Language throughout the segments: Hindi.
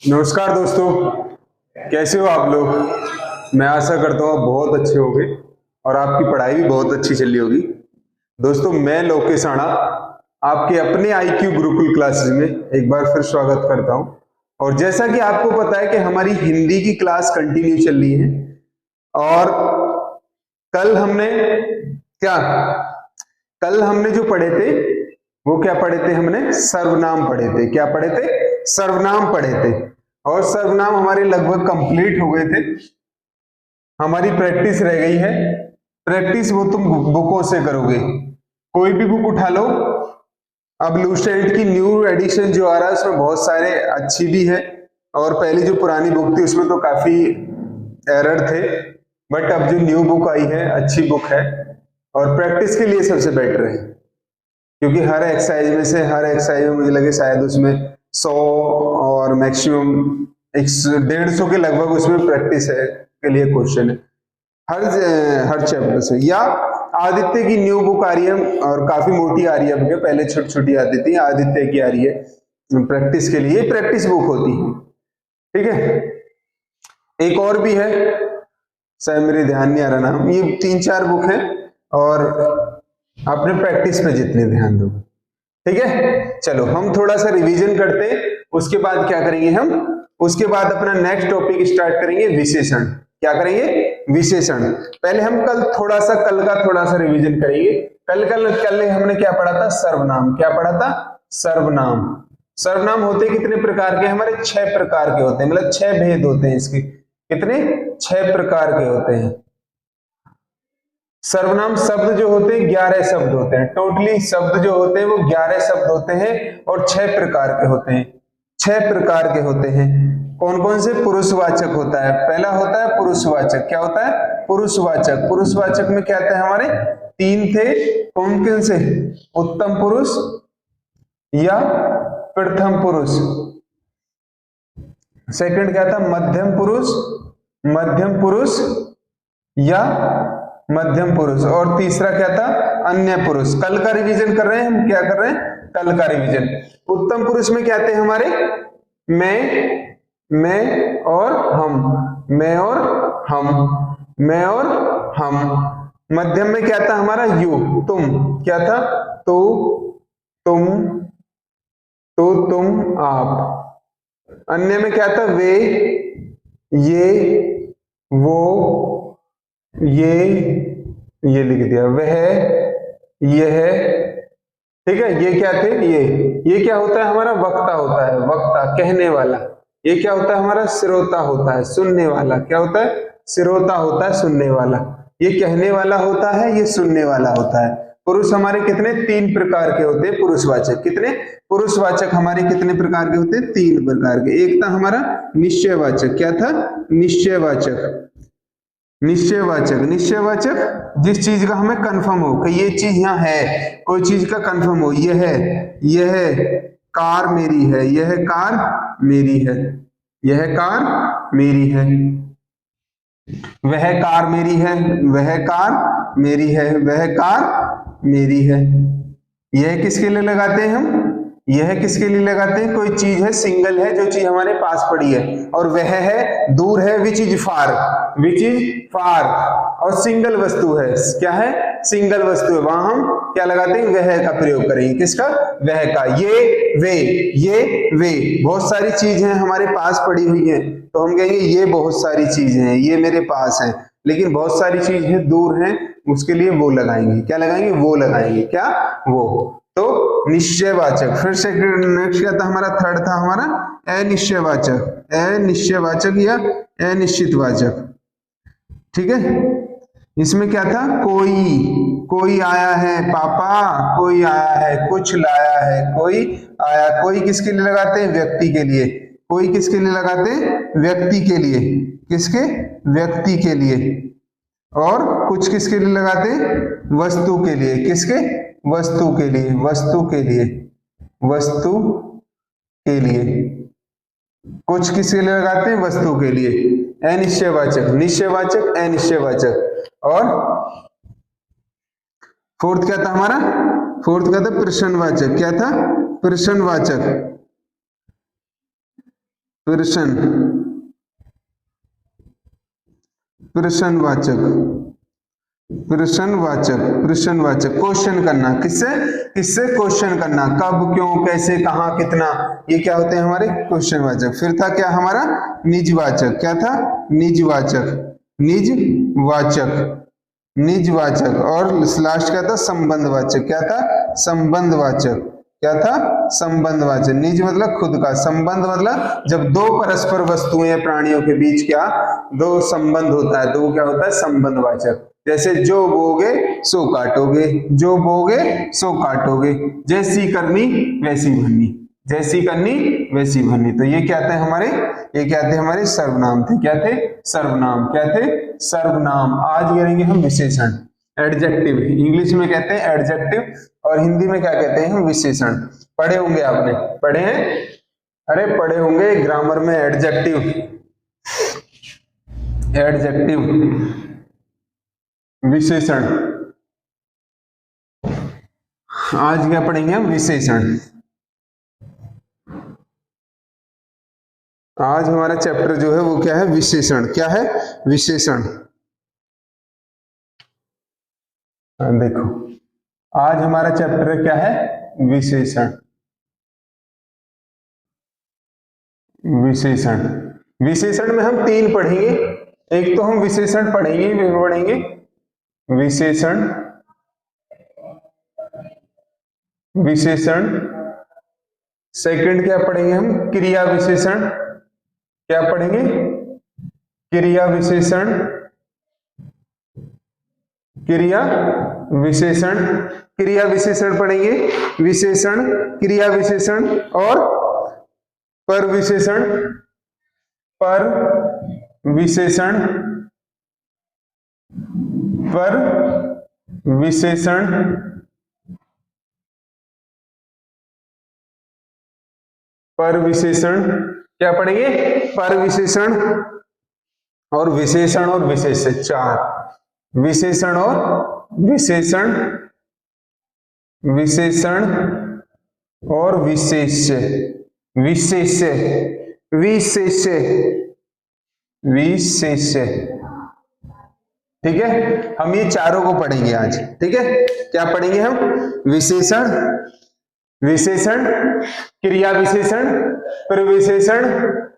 नमस्कार दोस्तों, कैसे हो आप लोग। मैं आशा करता हूँ आप बहुत अच्छे होंगे और आपकी पढ़ाई भी बहुत अच्छी चल रही होगी। दोस्तों, मैं लोकेश आना आपके अपने IQ गुरुकुल क्लासेस में एक बार फिर स्वागत करता हूँ। और जैसा कि आपको पता है कि हमारी हिंदी की क्लास कंटिन्यू चल रही है और कल हमने जो पढ़े थे वो क्या पढ़े थे, हमने सर्वनाम पढ़े थे। क्या पढ़े थे? सर्वनाम पढ़े थे। और सर्वनाम हमारे लगभग कंप्लीट हो गए थे। हमारी प्रैक्टिस रह गई है। प्रैक्टिस वो तुम बुकों से करोगे। कोई भी बुक उठा लो। अब लूसेंट की न्यू एडिशन जो आ रहा है उसमें बहुत सारे अच्छी भी है और पहली जो पुरानी बुक थी उसमें तो काफी एरर थे, बट अब जो न्यू बुक आई है अच्छी बुक है और प्रैक्टिस के लिए सबसे बेटर है, क्योंकि हर एक्सरसाइज में मुझे लगे शायद उसमें 100 और मैक्सिमम 150 के लगभग उसमें प्रैक्टिस है के लिए क्वेश्चन है हर चैप्टर से। या आदित्य की न्यू बुक आ रही है और काफी मोटी आ रही है बुक, पहले छोटी छोटी आती थी, आदित्य की आ रही है प्रैक्टिस के लिए। प्रैक्टिस बुक होती है, ठीक है। एक और भी है, शायद मेरे ध्यान नहीं आ रहा नाम। ये 3-4 बुक है और अपने प्रैक्टिस पे जितने ध्यान दो, ठीक है। चलो हम थोड़ा सा रिवीजन करते हैं, उसके बाद क्या करेंगे हम, उसके बाद अपना नेक्स्ट टॉपिक स्टार्ट करेंगे, विशेषण। क्या करेंगे? विशेषण। पहले हम कल का थोड़ा सा रिवीजन करेंगे। कल हमने क्या पढ़ा था? सर्वनाम। क्या पढ़ा था? सर्वनाम। सर्वनाम होते कितने प्रकार के? हमारे 6 प्रकार के होते हैं, मतलब 6 भेद होते हैं इसके। कितने? 6 प्रकार के होते हैं। सर्वनाम शब्द जो होते हैं 11 शब्द होते हैं। टोटली शब्द जो होते हैं वो 11 शब्द होते हैं और 6 प्रकार के होते हैं। 6 प्रकार के होते हैं। कौन कौन से? पुरुषवाचक होता है। पहला होता है पुरुषवाचक। क्या होता है? पुरुषवाचक। पुरुषवाचक में क्या आता है? हमारे 3 थे। कौन कौन से? उत्तम पुरुष या प्रथम पुरुष। सेकंड क्या था? मध्यम पुरुष या मध्यम पुरुष। और तीसरा क्या था? अन्य पुरुष। कल का रिवीजन कर रहे हैं हम। क्या कर रहे हैं? कल का रिवीजन। उत्तम पुरुष में क्या आते हैं हमारे? मैं और हम। मैं और हम। मध्यम में क्या था हमारा? यू, तुम। क्या था? तो, तुम, तुम, आप। अन्य में क्या था? वे, ये, वो, ये लिख दिया, वह, यह, ठीक है। ये क्या थे? ये क्या होता है हमारा? वक्ता होता है। वक्ता, कहने वाला। ये क्या होता है हमारा? श्रोता होता है, सुनने वाला। क्या होता है? श्रोता होता है, सुनने वाला। ये कहने वाला होता है, ये सुनने वाला होता है। पुरुष हमारे कितने? 3 प्रकार के होते हैं पुरुषवाचक। कितने? पुरुषवाचक हमारे कितने प्रकार के होते हैं? 3 प्रकार के। एक था हमारा निश्चयवाचक। क्या था? निश्चयवाचक। निश्चयवाचक जिस चीज का हमें कंफर्म हो कि ये चीज यहाँ है, कोई चीज का कंफर्म हो। यह कार मेरी है, यह कार मेरी है, यह कार मेरी है। वह कार मेरी है, वह कार मेरी है, वह कार मेरी है। यह किसके लिए लगाते हैं हम? यह किसके लिए लगाते हैं? कोई चीज है, सिंगल है, जो चीज हमारे पास पड़ी है। और वह है, दूर है, विच इज फार। और सिंगल वस्तु है। क्या है? सिंगल वस्तु है। वहां हम क्या लगाते हैं? वह का प्रयोग करेंगे। किसका? वह का। ये वे बहुत सारी चीजें हमारे पास पड़ी हुई है, तो हम कहेंगे ये बहुत सारी चीजें हैं, ये मेरे पास है। लेकिन बहुत सारी चीजें दूर हैं, उसके लिए वो लगाएंगे। क्या लगाएंगे? वो लगाएंगे। क्या? वो। तो निश्चयवाचक। फिर से नेक्स्ट क्या था हमारा? थर्ड था हमारा अनिश्चयवाचक या अनिश्चितवाचक। ठीक है। इसमें क्या था? कोई आया है पापा, कोई आया है, कुछ लाया है, कोई आया। कोई किसके लिए लगाते हैं? व्यक्ति के लिए। कोई किसके लिए लगाते हैं? व्यक्ति के लिए। किसके? व्यक्ति के लिए। और कुछ किसके लिए लगाते हैं? वस्तु के लिए। किसके? वस्तु के लिए। कुछ किसके लिए लगाते हैं? वस्तु के लिए। अनिश्चयवाचक, निश्चयवाचक, अनिश्चयवाचक। और फोर्थ क्या था हमारा? फोर्थ क्या था? प्रश्नवाचक। क्या था? प्रश्नवाचक। प्रश्न, प्रश्नवाचक, प्रश्नवाचक, प्रश्नवाचक, क्वेश्चन करना, किससे, किससे क्वेश्चन करना, कब, क्यों, कैसे, कहां, कितना, ये क्या होते हैं हमारे क्वेश्चनवाचक। फिर था क्या हमारा निजवाचक, क्या था निजवाचक, निजवाचक, निजवाचक, और लास्ट क्या था संबंधवाचक, क्या था संबंधवाचक, क्या था संबंधवाचक। निज मतलब खुद का, संबंध मतलब जब दो परस्पर वस्तुएं या प्राणियों के बीच क्या दो संबंध होता है तो वो क्या होता है संबंधवाचक। जैसे जो बोगे सो काटोगे, जो बोगे सो काटोगे, जैसी करनी वैसी भरनी, जैसी करनी वैसी भरनी। तो ये क्या थे हमारे, ये क्या थे हमारे सर्वनाम थे, क्या थे सर्वनाम, क्या थे सर्वनाम। आज करेंगे हम विशेषण, एडजेक्टिव, इंग्लिश में कहते हैं एडजेक्टिव और हिंदी में क्या कहते हैं हम विशेषण। पढ़े होंगे आपने, पढ़े हैं, अरे पढ़े होंगे ग्रामर में एडजेक्टिव, एडजेक्टिव विशेषण। आज क्या पढ़ेंगे हम विशेषण। आज हमारा चैप्टर जो है वो क्या है विशेषण, क्या है विशेषण। देखो आज हमारा चैप्टर क्या है विशेषण, विशेषण। विशेषण में हम तीन पढ़ेंगे, एक तो हम विशेषण पढ़ेंगे विशेषण, विशेषण। सेकंड क्या पढ़ेंगे हम क्रिया विशेषण, क्या पढ़ेंगे क्रिया विशेषण, क्रिया विशेषण, क्रिया विशेषण पढ़ेंगे, विशेषण, क्रिया विशेषण और पर विशेषण, पर विशेषण, पर विशेषण, पर विशेषण। क्या पढ़ेंगे पर विशेषण और विशेषण और विशेष्य, चार विशेषण और विशेषण, विशेषण और विशेष्य, विशेष्य, विशेष्य, विशेष्य। ठीक है, हम ये चारों को पढ़ेंगे आज। ठीक है, क्या पढ़ेंगे हम विशेषण, विशेषण, क्रिया विशेषण, प्रविशेषण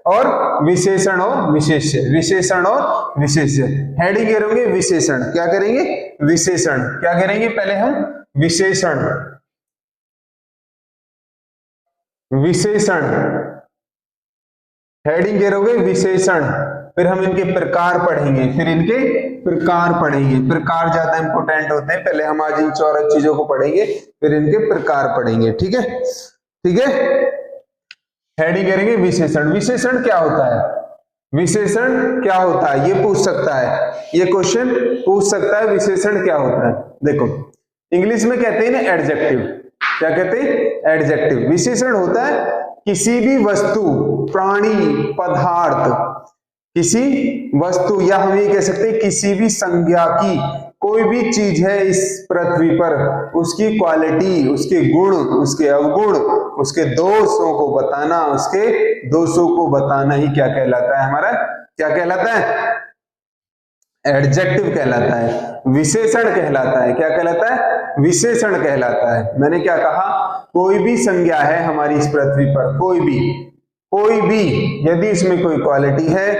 और विशेषण और विशेष्य, विशेषण और विशेष्य। हेडिंग करेंगे विशेषण, क्या करेंगे विशेषण, क्या करेंगे पहले हम विशेषण, विशेषण, हेडिंग करोगे विशेषण। फिर हम इनके प्रकार पढ़ेंगे, फिर इनके प्रकार पढ़ेंगे, प्रकार ज्यादा इंपॉर्टेंट होते हैं। पहले हम आज इन चार चीजों को पढ़ेंगे फिर इनके प्रकार पढ़ेंगे। ठीक है, ठीक है, हेडिंग करेंगे विशेषण। विशेषण क्या होता है, विशेषण क्या होता है ये पूछ सकता है, ये क्वेश्चन पूछ सकता है विशेषण क्या होता है। देखो इंग्लिश में कहते हैं ना एडजेक्टिव, क्या कहते हैं एडजेक्टिव। विशेषण होता है किसी भी वस्तु, प्राणी, पदार्थ, किसी वस्तु या हम ये कह सकते हैं किसी भी संज्ञा की कोई भी चीज है इस पृथ्वी पर, उसकी क्वालिटी, उसके गुण, उसके अवगुण, उसके दोषों को बताना, उसके दोषों को बताना ही क्या कहलाता है हमारा, क्या कहलाता है एडजेक्टिव कहलाता है, विशेषण कहलाता है। क्या कहलाता है विशेषण कहलाता है। मैंने क्या कहा, कोई भी संज्ञा है हमारी इस पृथ्वी पर, कोई भी, कोई भी, यदि इसमें कोई क्वालिटी है,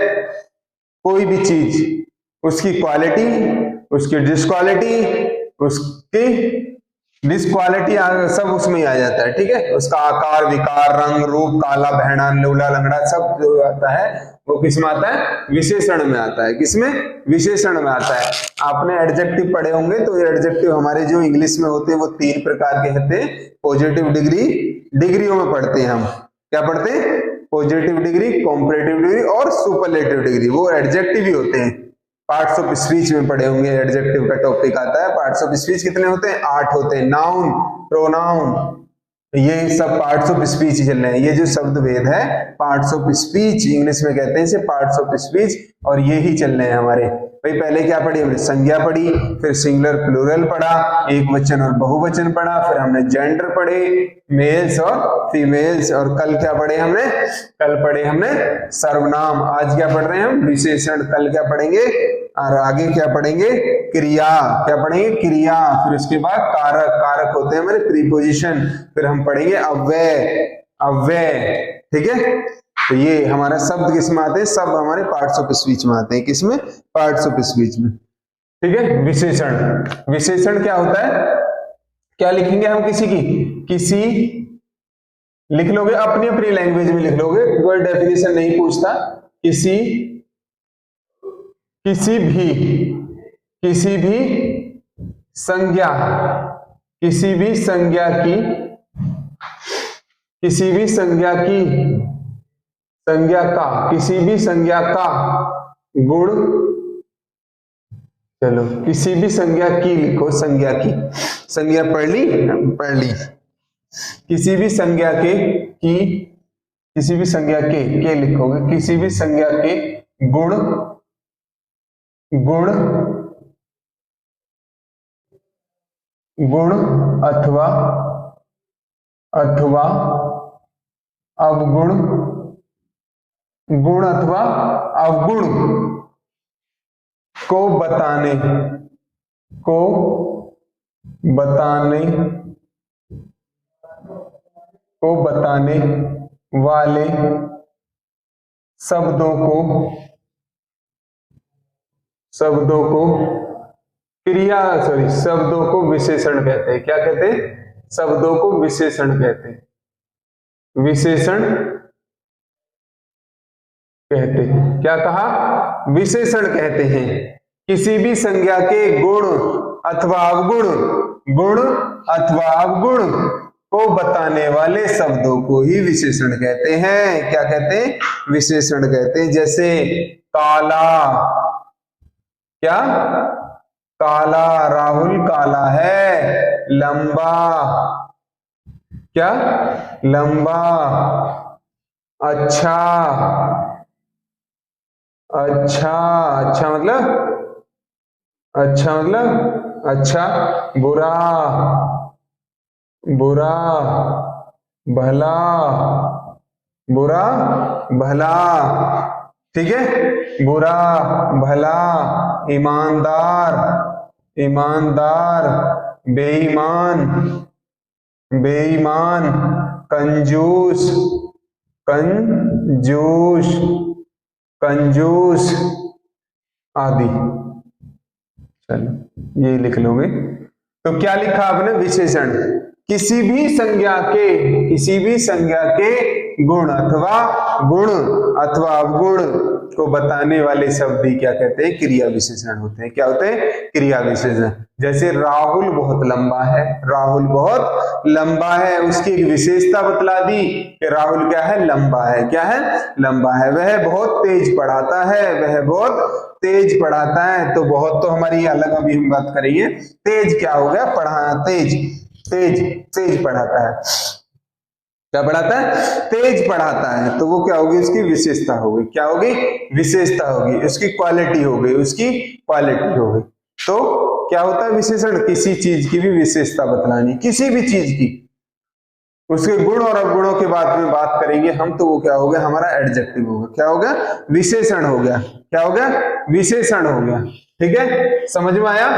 कोई भी चीज, उसकी क्वालिटी, उसकी डिसक्वालिटी, उसकी डिसक्वालिटी सब उसमें ही आ जाता है। ठीक है, उसका आकार, विकार, रंग, रूप, काला, बहना, लूला, लंगड़ा, सब जो आता है वो किसमें आता है विशेषण में आता है। किसमें विशेषण में आता है। आपने एडजेक्टिव पढ़े होंगे, तो एडजेक्टिव हमारे जो इंग्लिश में होते हैं वो तीन प्रकार के होते हैं। पॉजिटिव डिग्री, डिग्रियों में पढ़ते हैं हम, क्या पढ़ते हैं पॉजिटिव डिग्री, कॉम्परेटिव डिग्री और सुपरलेटिव डिग्री, वो एडजेक्टिव ही होते हैं। पार्ट्स ऑफ स्पीच में पढ़े होंगे, एडजेक्टिव का टॉपिक आता है। पार्ट्स ऑफ स्पीच कितने होते हैं 8 होते हैं। नाउन, प्रोनाउन, ये सब पार्ट्स ऑफ स्पीच चल रहे हैं। ये जो शब्द भेद है पार्ट्स ऑफ स्पीच इंग्लिश में कहते हैं इसे पार्ट्स ऑफ स्पीच, और ये ही चल रहे हैं हमारे भाई पहले क्या पढ़ी हमने? संज्ञा पढ़ी, फिर सिंगुलर प्लूरल पढ़ा, एक वचन और बहुवचन पढ़ा, फिर हमने जेंडर पढ़े, मेल्स और फीमेल्स, और कल क्या पढ़े हमने? कल पढ़े हमने सर्वनाम। आज क्या पढ़ रहे हैं हम? विशेषण। कल क्या पढ़ेंगे? और आगे क्या पढ़ेंगे? क्रिया। क्या पढ़ेंगे? क्रिया। फिर उसके बाद कारक। कारक होते हैं हमारे प्रीपोजिशन। फिर हम पढ़ेंगे अव्यय। अव्यय, ठीक है। तो ये हमारा शब्द किस में आते हैं? सब हमारे पार्ट्स ऑफ स्पीच में आते हैं। किसमें? पार्ट्स ऑफ स्पीच में, ठीक है। विशेषण। विशेषण क्या होता है? क्या लिखेंगे हम? किसी की, किसी लिख लोगे, अपनी अपनी लैंग्वेज में लिख लोगे, कोई डेफिनेशन नहीं पूछता। किसी, किसी भी संज्ञा, किसी भी संज्ञा की, किसी भी संज्ञा की, संज्ञा का, किसी भी संज्ञा का गुण, चलो किसी भी संज्ञा की लिखो, संज्ञा की, संज्ञा पढ़ ली? पढ़ ली। किसी भी संज्ञा के की, किसी भी संज्ञा के लिखोगे, किसी भी संज्ञा के गुण, गुण, गुण अथवा, अथवा अवगुण, गुण अथवा अवगुण को बताने, को बताने, को बताने वाले शब्दों को, शब्दों को क्रिया, सॉरी, शब्दों को विशेषण कहते हैं। क्या कहते हैं? शब्दों को विशेषण कहते हैं। विशेषण कहते हैं। क्या कहा? विशेषण कहते हैं किसी भी संज्ञा के गुण अथवा अवगुण, गुण अथवा अवगुण को बताने वाले शब्दों को ही विशेषण कहते हैं। क्या कहते हैं? विशेषण कहते हैं। जैसे काला, क्या? काला, राहुल काला है। लंबा, क्या? लंबा। अच्छा, अच्छा, अच्छा मतलब, अच्छा मतलब अच्छा। बुरा, बुरा, भला, बुरा भला, ठीक है। बुरा भला, ईमानदार, ईमानदार, बेईमान, बेईमान, कंजूस, कंजूस, कंजूस आदि। चलो ये लिख लोगे। तो क्या लिखा आपने? विशेषण। किसी भी संज्ञा के, किसी भी संज्ञा के गुण अथवा, गुण अथवा अवगुण को बताने वाले शब्द ही क्या कहते हैं? क्रिया विशेषण होते हैं। क्या होते हैं? क्रिया विशेषण। जैसे राहुल बहुत लंबा है, राहुल बहुत लंबा है, उसकी एक विशेषता बतला दी कि राहुल क्या है? लंबा है। क्या है? लंबा है। वह बहुत तेज पढ़ाता है, वह बहुत तेज पढ़ाता है। तो बहुत तो हमारी अलग अभी हम बात करेंगे। तेज क्या हो गया? पढ़ाना, तेज, तेज, तेज पढ़ाता है। क्या पढ़ाता है? तेज पढ़ाता है। तो वो क्या होगी? उसकी विशेषता होगी। क्या होगी? विशेषता होगी। उसकी क्वालिटी हो गई, उसकी क्वालिटी हो गई। तो क्या होता है विशेषण? किसी चीज की भी विशेषता बतलानी, किसी भी चीज की, उसके गुण और अवगुणों के बाद में बात करेंगे हम, तो वो क्या हो गया? हमारा एडजेक्टिव होगा। क्या हो गया? विशेषण हो गया। क्या हो गया? विशेषण हो गया। ठीक है, समझ में आया?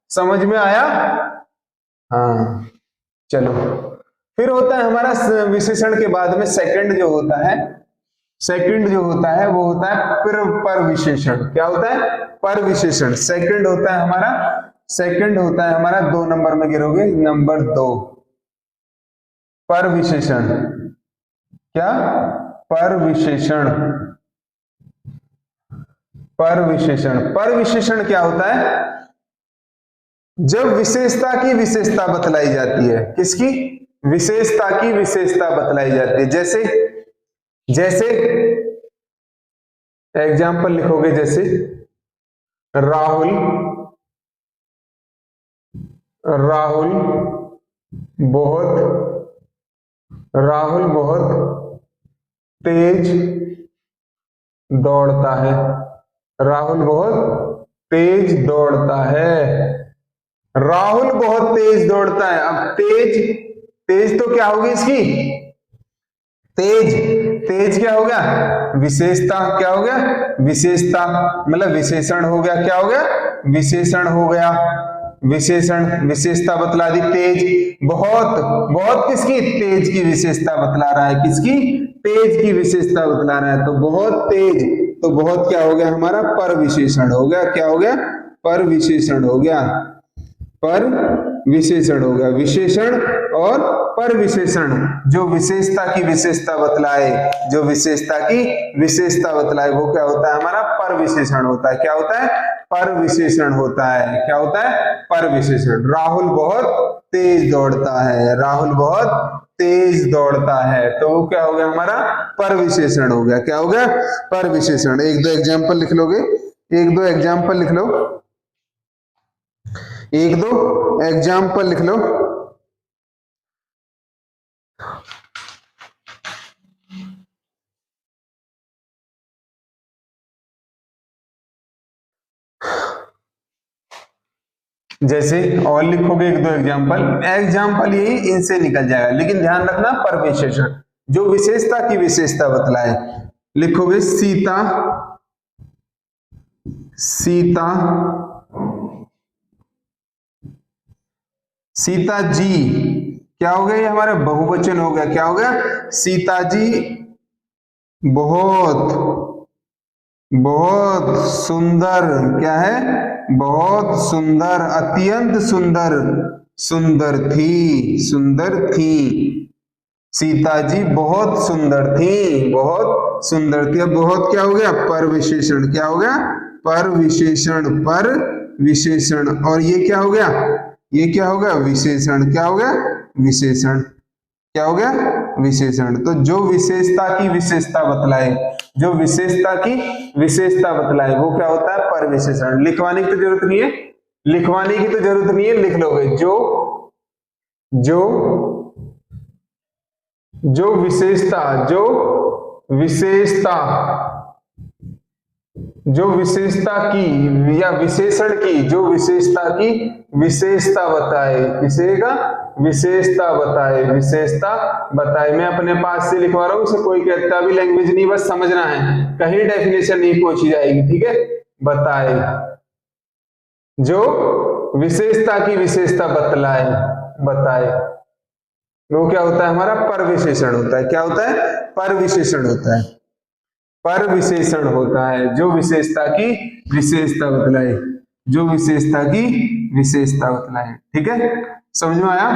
समझ में आया? हाँ, चलो। फिर होता है हमारा विशेषण के बाद में सेकंड जो होता है, सेकंड जो होता है वो होता है पर विशेषण। क्या होता है? पर विशेषण। सेकंड होता है हमारा, सेकंड होता है हमारा 2 नंबर में गिरोगे, नंबर 2, पर विशेषण। क्या? पर विशेषण। पर विशेषण। पर विशेषण क्या होता है? जब विशेषता की विशेषता बतलाई जाती है। किसकी? विशेषता की विशेषता बतलाई जाती है। जैसे, जैसे एग्जाम्पल लिखोगे, जैसे राहुल, राहुल बहुत, राहुल बहुत तेज दौड़ता है। राहुल बहुत तेज दौड़ता है। राहुल बहुत तेज दौड़ता है। अब तेज, तेज तो क्या होगी इसकी, तेज, तेज क्या हो गया, विशेषता, क्या हो गया, विशेषता, मतलब विशेषण हो गया, क्या हो गया, विशेषण हो गया, विशेषण, विशेषता बतला दी। तेज, बहुत, बहुत किसकी, तेज की विशेषता बतला रहा है, किसकी, तेज की विशेषता बतला रहा है। तो बहुत तेज, तो बहुत क्या हो गया हमारा, पर विशेषण हो गया, क्या हो गया, पर विशेषण हो गया, पर विशेषण हो गया। विशेषण और पर विशेषण, जो विशेषता की विशेषता बतलाए, जो विशेषता की विशेषता बतलाए, वो क्या होता है हमारा, पर विशेषण होता है। क्या होता है, पर विशेषण होता है। क्या होता है, पर विशेषण। राहुल बहुत तेज दौड़ता है, राहुल बहुत तेज दौड़ता है, तो वो क्या हो गया हमारा, पर विशेषण हो गया। क्या हो गया, पर विशेषण। एक दो एग्जाम्पल लिख लोगे, एक दो एग्जाम्पल लिख लो, एक दो एग्जाम्पल लिख लो। जैसे और लिखोगे एक दो एग्जाम्पल, एग्जाम्पल यही इनसे निकल जाएगा, लेकिन ध्यान रखना पर विशेषण, जो विशेषता की विशेषता बतलाए। लिखोगे सीता, सीता, सीता जी, क्या हो गया, ये हमारा बहुवचन हो गया। क्या हो गया, सीता जी बहुत, बहुत सुंदर, क्या है, बहुत सुंदर, अत्यंत सुंदर, सुंदर थी, सुंदर थी। सीता जी बहुत सुंदर थी, बहुत सुंदर थी। अब बहुत क्या हो गया, पर विशेषण, क्या हो गया, पर विशेषण, पर विशेषण। और ये क्या हो गया, ये क्या हो गया, विशेषण। क्या हो गया, विशेषण, क्या हो गया, विशेषण। तो जो विशेषता की विशेषता बतलाए, जो विशेषता की विशेषता बतलाए, वो क्या होता है, पर विशेषण। लिखवाने की तो जरूरत नहीं है, लिखवाने की तो जरूरत नहीं है, लिख लोगे। जो विशेषता, जो विशेषता, जो विशेषता की या विशेषण की, जो विशेषता की विशेषता बताए, किसेगा, विशेषता बताए, विशेषता बताए। मैं अपने पास से लिखवा रहा हूं, इसे कोई कहता भी लैंग्वेज नहीं, बस समझना है, कहीं डेफिनेशन नहीं पूछी जाएगी, ठीक है। बताए, जो विशेषता की विशेषता बतलाए, बताए, वो क्या होता है हमारा, पर विशेषण होता है। क्या होता है, पर विशेषण होता है, पर विशेषण होता है। जो विशेषता की विशेषता बतलाए, जो विशेषता की विशेषता बतलाए, ठीक है। समझ में आया,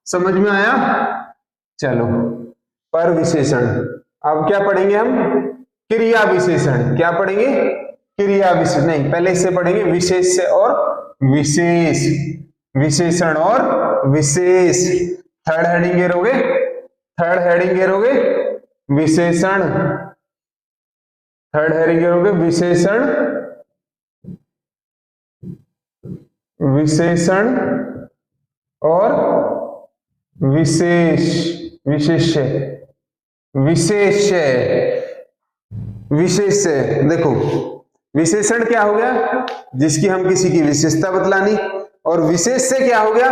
समझ में आया, चलो। पर विशेषण। अब क्या पढ़ेंगे हम, क्रिया विशेषण। क्या पढ़ेंगे, क्रिया विशेषण, नहीं पहले इससे पढ़ेंगे विशेष और विशेष, विशेषण और विशेष। थर्ड हेडिंग घेरोगे, थर्ड हेडिंग घेरोगे विशेषण, थर्ड हेडिंग घेरोगे विशेषण, विशेषण और विशेष, विशेष्य, विशेष्य, विशेष्य। देखो विशेषण क्या हो गया, जिसकी हम किसी की विशेषता बतलानी, और विशेष से क्या हो गया,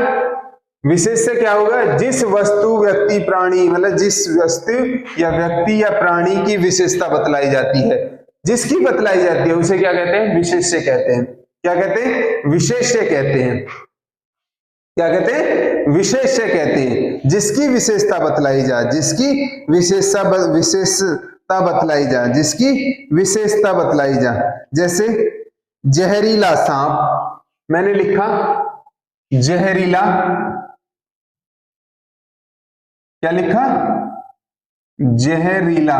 विशेष से क्या होगा, जिस वस्तु व्यक्ति प्राणी, मतलब जिस वस्तु या व्यक्ति या प्राणी की विशेषता बतलाई जाती है, जिसकी बतलाई जाती है, उसे क्या कहते हैं, विशेष्य कहते हैं। क्या कहते हैं, विशेष्य कहते हैं। क्या कहते हैं, विशेष्य कहते हैं। जिसकी विशेषता बतलाई जाए, जिसकी विशेषता बतलाई जाए, जिसकी विशेषता बतलाई जाए। जैसे जहरीला सांप, मैंने लिखा जहरीला, क्या लिखा, जहरीला,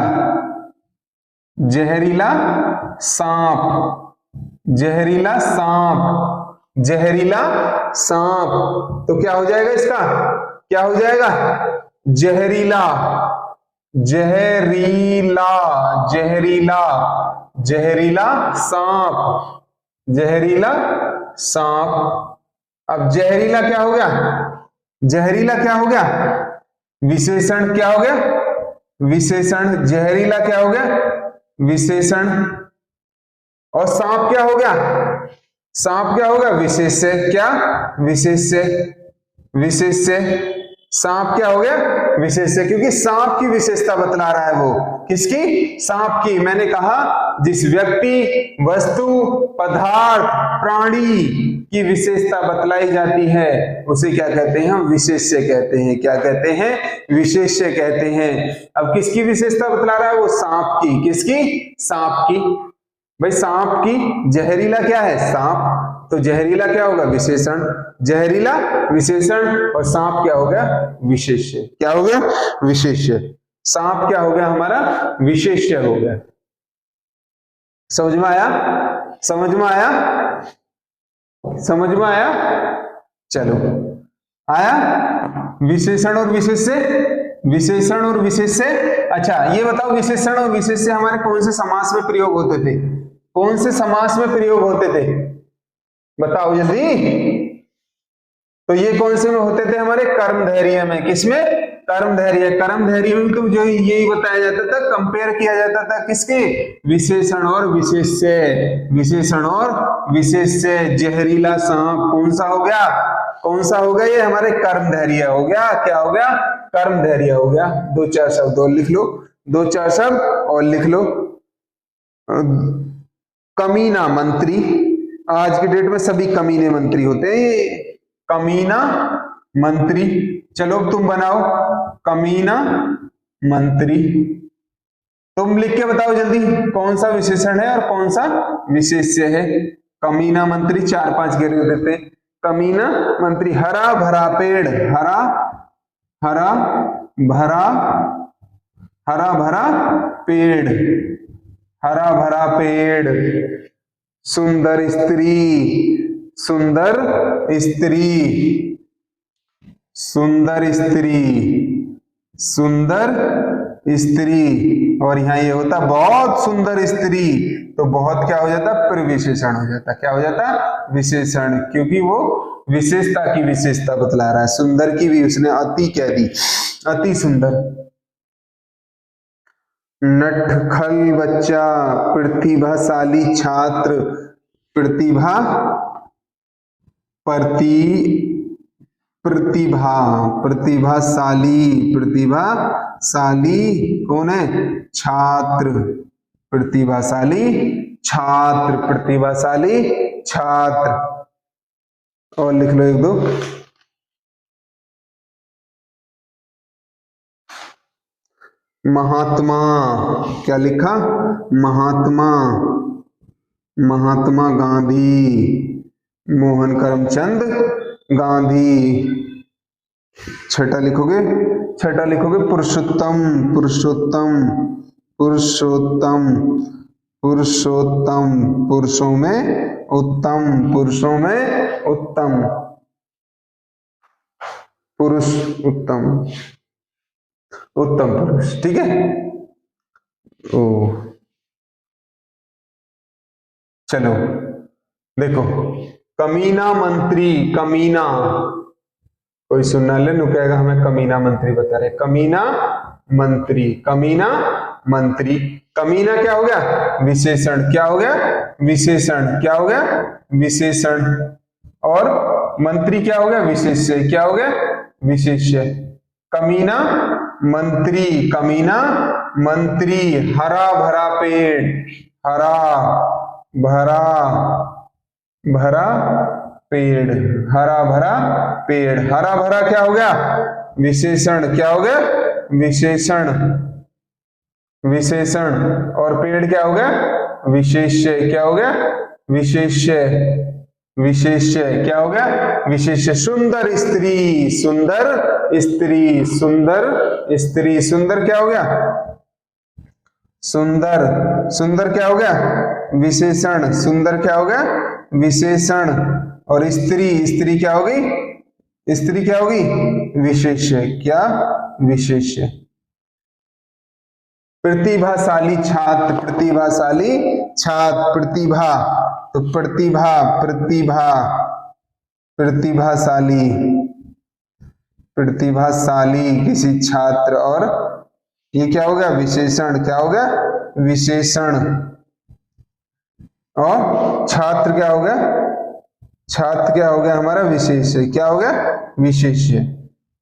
जहरीला सांप, जहरीला सांप, जहरीला सांप। तो क्या हो जाएगा इसका, क्या हो जाएगा, जहरीला, जहरीला, जहरीला, जहरीला सांप, जहरीला सांप। अब जहरीला क्या हो गया, जहरीला क्या हो गया, विशेषण। क्या हो गया, विशेषण। जहरीला क्या हो गया, विशेषण। और सांप क्या हो गया, सांप क्या होगा? विशेष्य। क्या? विशेष्य। विशेष्य। सांप क्या हो गया? विशेष्य, क्योंकि सांप की विशेषता बतला रहा है वो। किसकी? सांप की। मैंने कहा जिस व्यक्ति, वस्तु, पदार्थ, प्राणी की विशेषता बतलाई जाती है उसे क्या कहते हैं? हम विशेष्य कहते हैं। क्या कहते हैं? विशेष्य कहते हैं। अब किसकी विशेषता बतला रहा है वो? सांप की। किसकी? सांप की। भाई सांप की जहरीला क्या है? सांप। तो जहरीला क्या होगा? विशेषण। जहरीला विशेषण, और सांप क्या हो गया? विशेष्य। क्या हो गया? विशेष्य। सांप क्या हो गया हमारा? विशेष्य हो गया। समझ में आया? समझ में आया? समझ में आया? चलो, आया? विशेषण और विशेष्य। विशेषण और विशेष्य। अच्छा ये बताओ, विशेषण और विशेष्य हमारे कौन से समास में प्रयोग होते थे? कौन से समास में प्रयोग होते थे? बताओ जल्दी। तो ये कौन से में होते थे? हमारे कर्मधारय में। किसमें? कर्मधारय। कर्मधारय में तो जो यही बताया जाता था, कंपेयर किया जाता था किसके? विशेषण और विशेष्य। विशेषण और विशेष्य। जहरीला सांप कौन सा हो गया? कौन सा हो गया? ये हमारे कर्मधारय हो गया। क्या हो गया? कर्मधारय हो गया। दो चार शब्द और लिख लो। दो चार शब्द और लिख लो। कमीना मंत्री। आज के डेट में सभी कमीने मंत्री होते हैं। कमीना मंत्री। चलो तुम बनाओ कमीना मंत्री। तुम लिख के बताओ जल्दी कौन सा विशेषण है और कौन सा विशेष्य है। कमीना मंत्री 4-5 गिर देते। कमीना मंत्री। हरा भरा पेड़। हरा हरा भरा, हरा भरा पेड़। हरा भरा पेड़। सुंदर स्त्री। सुंदर स्त्री। सुंदर स्त्री। सुंदर स्त्री। और यहां ये होता बहुत सुंदर स्त्री, तो बहुत क्या हो जाता? प्रविशेषण हो जाता। क्या हो जाता? विशेषण, क्योंकि वो विशेषता की विशेषता बतला रहा है। सुंदर की भी उसने अति कह दी, अति सुंदर। नटखल बच्चा। प्रतिभाशाली छात्र। प्रतिभा प्रतिभा प्रतिभाशाली। प्रतिभाशाली कौन है? छात्र। प्रतिभाशाली छात्र। प्रतिभाशाली छात्र। और लिख लो एक दो। महात्मा। क्या लिखा? महात्मा। महात्मा गांधी। मोहन करमचंद गांधी। छठा लिखोगे? छठा लिखोगे पुरुषोत्तम। पुरुषोत्तम। पुरुषोत्तम। पुरुषोत्तम। पुरुषों में उत्तम। पुरुषों में उत्तम। पुरुष उत्तम। उत्तम पुरुष। ठीक है। ओ चलो देखो, कमीना मंत्री। कमीना, कोई सुनना ले नु कहेगा हमें कमीना मंत्री बता रहे। कमीना मंत्री। कमीना मंत्री। कमीना क्या हो गया? विशेषण। क्या हो गया? विशेषण। क्या हो गया? विशेषण। और मंत्री क्या हो गया? विशेष्य। क्या हो गया? विशेष्य। कमीना मंत्री। कमीना मंत्री। हरा भरा पेड़। हरा भरा भरा पेड़। हरा भरा पेड़। हरा भरा क्या हो गया? विशेषण। क्या हो गया? विशेषण। विशेषण। और पेड़ क्या हो गया? विशेष्य। क्या हो गया? विशेष्य। विशेष्य। क्या हो गया? विशेष्य। सुंदर स्त्री। सुंदर स्त्री। सुंदर स्त्री। सुंदर क्या हो गया? सुंदर। सुंदर क्या हो गया? विशेषण। सुंदर क्या हो गया? विशेषण। और स्त्री। स्त्री क्या होगी? स्त्री क्या होगी? विशेष्य। क्या? विशेष्य। प्रतिभाशाली छात्र। प्रतिभाशाली छात्र। प्रतिभा, तो प्रतिभा। प्रतिभा। प्रतिभाशाली। प्रतिभाशाली किसी छात्र। और ये क्या हो गया? विशेषण। क्या हो गया? विशेषण। और छात्र क्या हो गया? छात्र क्या हो गया हमारा विशेष्य, क्या हो गया विशेष्य,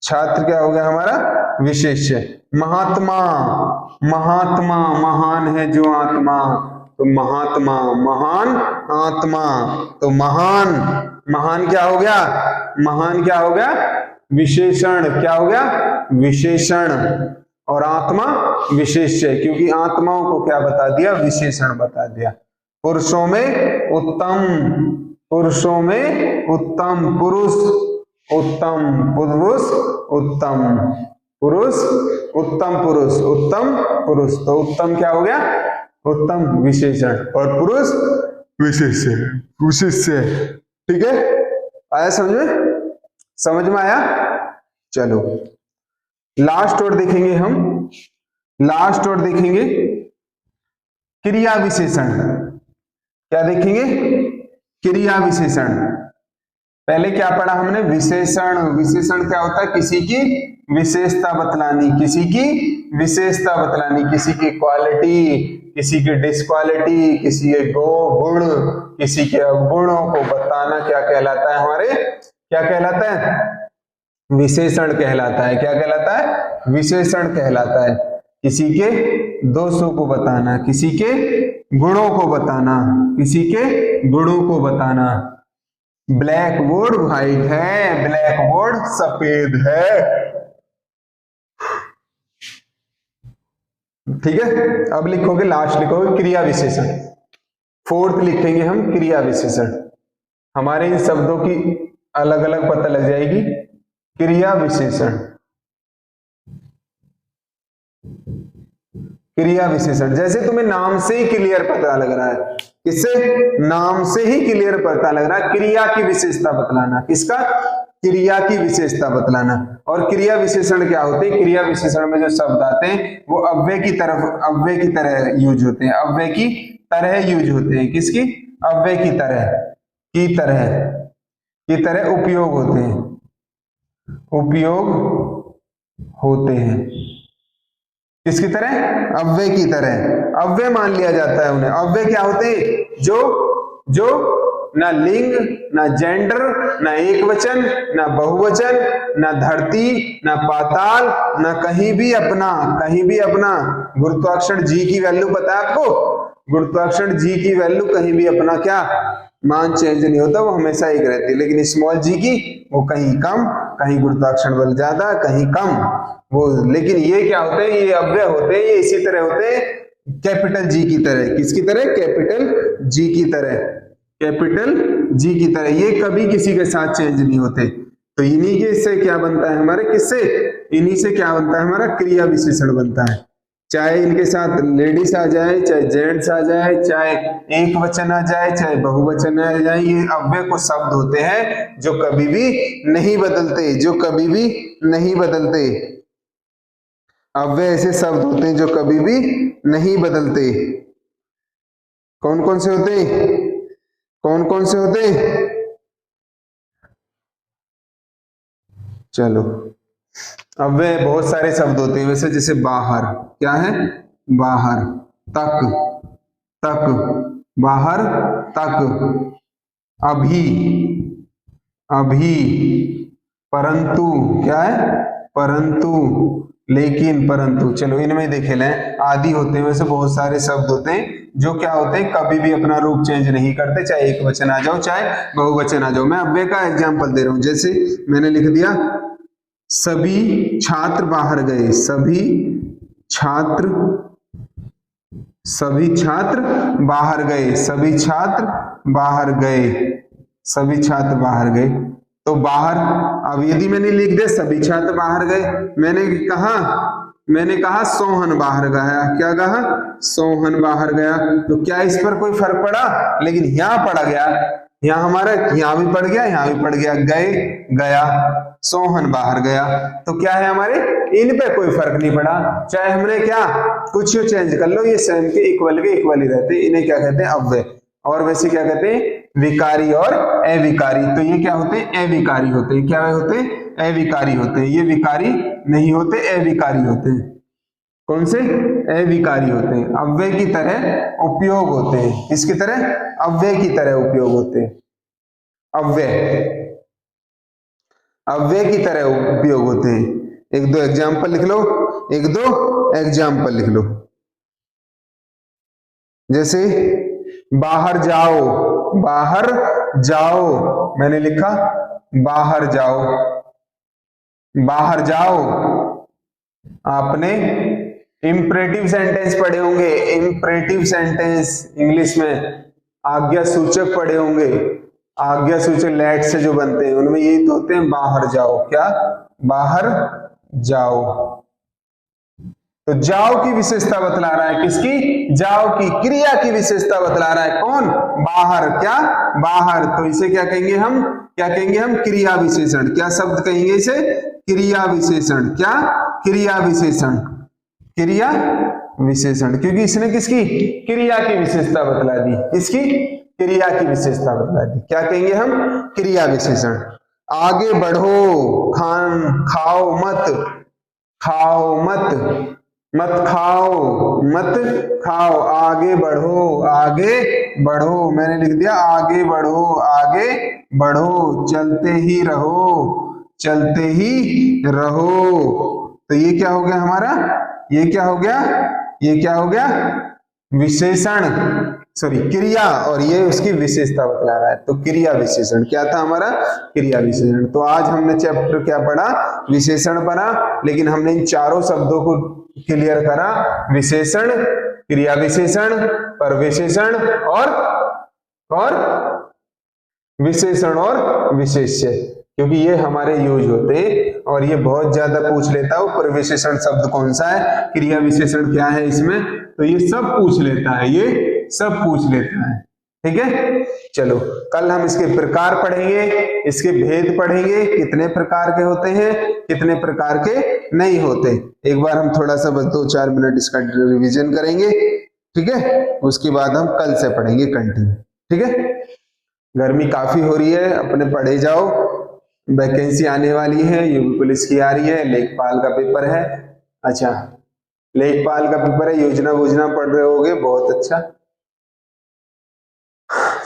छात्र क्या हो गया हमारा विशेष्य। महात्मा, महात्मा महान है जो आत्मा, तो महात्मा, महान आत्मा, तो महान, महान क्या हो गया, महान क्या हो गया विशेषण, क्या हो गया विशेषण, और आत्मा विशेष्य, क्योंकि आत्माओं को क्या बता दिया विशेषण बता दिया। पुरुषों में उत्तम, पुरुषों में उत्तम पुरुष, उत्तम पुरुष, उत्तम पुरुष, उत्तम पुरुष, उत्तम पुरुष, तो उत्तम क्या हो गया उत्तम विशेषण और पुरुष विशेष्य, विशेष्य। ठीक है, आया समझ में, समझ में आया। चलो लास्ट और देखेंगे हम, लास्ट और देखेंगे क्रिया विशेषण। क्या देखेंगे क्रिया विशेषण। पहले क्या पढ़ा हमने विशेषण, विशेषण क्या होता है किसी की विशेषता बतलानी, किसी की विशेषता बतलानी, किसी की क्वालिटी, किसी की डिसक्वालिटी, किसी के गुण, किसी के अवगुणों को बताना क्या कहलाता है हमारे, क्या कहलाता है विशेषण कहलाता है। क्या कहलाता है विशेषण कहलाता है। किसी के दोषों को बताना, किसी के गुणों को बताना, किसी के गुणों को बताना। ब्लैक बोर्ड व्हाइट है, ब्लैक बोर्ड सफेद है। ठीक है, अब लिखोगे लास्ट लिखोगे क्रिया विशेषण। फोर्थ लिखेंगे हम क्रिया विशेषण। हमारे इन शब्दों की अलग अलग पता लग जाएगी। क्रिया विशेषण, क्रिया विशेषण, जैसे तुम्हें नाम से ही क्लियर पता लग रहा है, किससे नाम से ही क्लियर पता लग रहा है, क्रिया की विशेषता बतलाना। किसका क्रिया की विशेषता बतलाना। और क्रिया विशेषण क्या होते हैं, क्रिया विशेषण में जो शब्द आते हैं वो अव्यय की तरफ, अव्यय की तरह यूज होते हैं, अव्यय की तरह यूज होते हैं। किसकी अव्यय की तरह, की तरह, की तरह उपयोग होते हैं, उपयोग होते हैं। किसकी तरह अव्यय की तरह, अव्यय मान लिया जाता है उन्हें। अव्यय क्या होते हैं जो ना लिंग, ना जेंडर, ना एक वचन, ना बहुवचन, ना धरती, ना पाताल, ना कहीं भी अपना, कहीं भी अपना गुरुत्वाकर्षण जी की वैल्यू पता है आपको, गुरुत्वाकर्षण जी की वैल्यू कहीं भी अपना क्या मान चेंज नहीं होता, वो हमेशा एक रहती है। लेकिन स्मॉल जी की वो कहीं कम, कहीं गुरुत्वाकर्षण बल ज्यादा, कहीं कम वो। लेकिन ये क्या होते हैं, ये अव्यय होते हैं, ये इसी तरह होते हैं कैपिटल जी की तरह। किसकी तरह कैपिटल जी की तरह, कैपिटल जी की तरह। ये कभी किसी के साथ चेंज नहीं होते। तो इन्हीं के से क्या बनता है हमारे, किससे, इन्हीं से क्या बनता है हमारा क्रिया विशेषण बनता है। चाहे इनके साथ लेडीज आ जाए, चाहे जेंट्स आ जाए, चाहे एक वचन आ जाए, चाहे बहुवचन आ जाए, ये अव्यय को शब्द होते हैं जो कभी भी नहीं बदलते, जो कभी भी नहीं बदलते। अव्यय ऐसे शब्द होते हैं जो कभी भी नहीं बदलते। कौन कौन से होते हैं, कौन कौन से होते हैं, चलो अव्यय बहुत सारे शब्द होते हैं वैसे। जैसे बाहर, क्या है बाहर, तक, तक, बाहर तक, अभी, अभी, परंतु, क्या है परंतु, लेकिन, परंतु। चलो इनमें देखे लें, आदि होते हैं वैसे बहुत सारे शब्द होते हैं जो क्या होते हैं कभी भी अपना रूप चेंज नहीं करते, चाहे एक वचन आ जाओ चाहे बहुवचन आ जाओ। मैं अव्यय का एग्जांपल दे रहा हूं, जैसे मैंने लिख दिया सभी छात्र बाहर गए, सभी छात्र, सभी छात्र बाहर गए, सभी छात्र बाहर गए, सभी छात्र बाहर गए। तो बाहर, अब यदि मैंने लिख दिया सभी छात्र बाहर गए, मैंने कहा सोहन बाहर गया, क्या कहा सोहन बाहर गया, तो क्या इस पर कोई फर्क पड़ा, लेकिन यहां पड़ा गया, यहाँ हमारा यहाँ भी पड़ गया, यहाँ भी पड़ गया, गए गया, सोहन बाहर गया। तो क्या है हमारे इन पे कोई फर्क नहीं पड़ा, चाहे हमने क्या कुछ चेंज कर लो, ये सेम के इक्वल ही रहते, इन्हें क्या कहते हैं अव्यय। और वैसे क्या कहते हैं विकारी और अविकारी। तो ये क्या होते हैं अविकारी होते हैं, क्या होते हैं अविकारी होते हैं, ये विकारी नहीं होते अविकारी होते हैं। कौन से अविकारी होते हैं, अव्यय की तरह उपयोग होते हैं। किसकी तरह अव्यय की तरह उपयोग होते हैं। अव्यय, अव्यय की तरह उपयोग होते हैं। एक दो एग्जाम्पल लिख लो, एक दो एग्जाम्पल लिख लो। जैसे बाहर जाओ, बाहर जाओ, मैंने लिखा बाहर जाओ, बाहर जाओ। आपने इंपरेटिव सेंटेंस पढ़े होंगे, इंपरेटिव सेंटेंस इंग्लिश में आज्ञा सूचक पढ़े होंगे, आज्ञा सूचक लेट से जो बनते हैं उनमें यही तो होते हैं, बाहर जाओ। क्या? बाहर जाओ। तो जाओ की विशेषता बतला रहा है, किसकी? जाओ की, क्रिया की विशेषता बतला रहा है। कौन? बाहर। क्या? बाहर। तो इसे क्या कहेंगे हम? क्या कहेंगे हम? क्रिया विशेषण। क्या शब्द कहेंगे इसे? क्रिया विशेषण। क्या? क्रिया विशेषण, क्रिया विशेषण। क्योंकि इसने किसकी? क्रिया की विशेषता बतला दी। किसकी? क्रिया की विशेषता बतला दी। क्या कहेंगे हम? क्रिया विशेषण। आगे बढ़ो, खाओ मत, खाओ मत, मत खाओ, मत खाओ। आगे बढ़ो, आगे बढ़ो, मैंने लिख दिया आगे बढ़ो, आगे बढ़ो। चलते ही रहो, चलते ही रहो। तो ये क्या हो गया हमारा? ये क्या हो गया? ये क्या हो गया? विशेषण, सॉरी क्रिया, और ये उसकी विशेषता बतला रहा है। तो क्रिया विशेषण क्या था हमारा? क्रिया विशेषण। तो आज हमने चैप्टर क्या पढ़ा? विशेषण पढ़ा। लेकिन हमने इन चारों शब्दों को क्लियर करा, विशेषण, क्रिया विशेषण, परविशेषण और विशेषण और विशेष्य, क्योंकि ये हमारे यूज होते हैं और ये बहुत ज्यादा पूछ लेता है परविशेषण शब्द कौन सा है, क्रिया विशेषण क्या है इसमें, तो ये सब पूछ लेता है, ये सब पूछ लेता है। ठीक है, चलो कल हम इसके प्रकार पढ़ेंगे, इसके भेद पढ़ेंगे, कितने प्रकार के होते हैं, कितने प्रकार के नहीं होते। एक बार हम थोड़ा सा बस 2-4 मिनट इसका रिवीजन करेंगे। ठीक है, उसके बाद हम कल से पढ़ेंगे कंटिन्यू। ठीक है, गर्मी काफी हो रही है, अपने पढ़े जाओ, वैकेंसी आने वाली है, यूपी पुलिस की आ रही है, लेखपाल का पेपर है। अच्छा, लेखपाल का पेपर है, योजना वोजना पढ़ रहे होगे, बहुत अच्छा।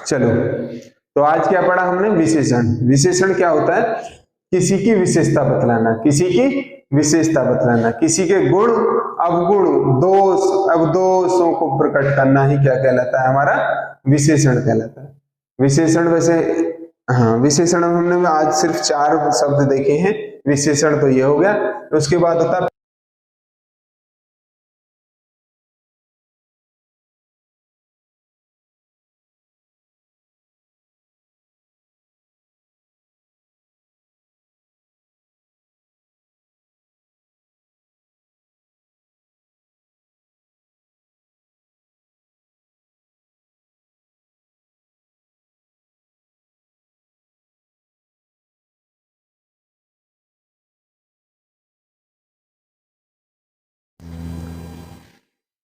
चलो, तो आज क्या पढ़ा हमने? विशेषण। विशेषण क्या होता है? किसी की विशेषता बतलाना, किसी की विशेषता बतलाना, किसी के गुण, अवगुण, दोष, अवदोषों को प्रकट करना ही क्या कहलाता है? हमारा विशेषण कहलाता है। विशेषण वैसे, हाँ, विशेषण हमने आज सिर्फ 4 शब्द देखे हैं। विशेषण तो ये हो गया, उसके बाद होता है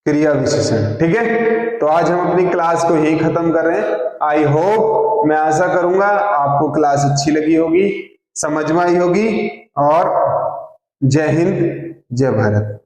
क्रिया विशेषण। ठीक है, तो आज हम अपनी क्लास को यही खत्म कर रहे हैं। आई होप, मैं आशा करूंगा आपको क्लास अच्छी लगी होगी, समझ में आई होगी। और जय हिंद, जय भारत।